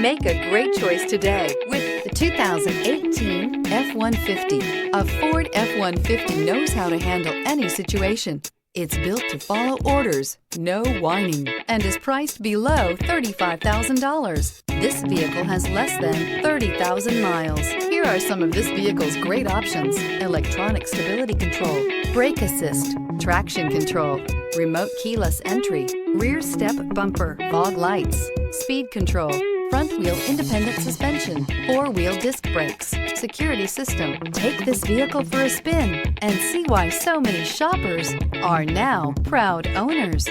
Make a great choice today with the 2018 F-150. A Ford F-150 knows how to handle any situation. It's built to follow orders, no whining, and is priced below $35,000. This vehicle has less than 30,000 miles. Here are some of this vehicle's great options: electronic stability control, brake assist, traction control, remote keyless entry, rear step bumper, fog lights, speed control, front wheel independent suspension, four-wheel disc brakes, security system. Take this vehicle for a spin and see why so many shoppers are now proud owners.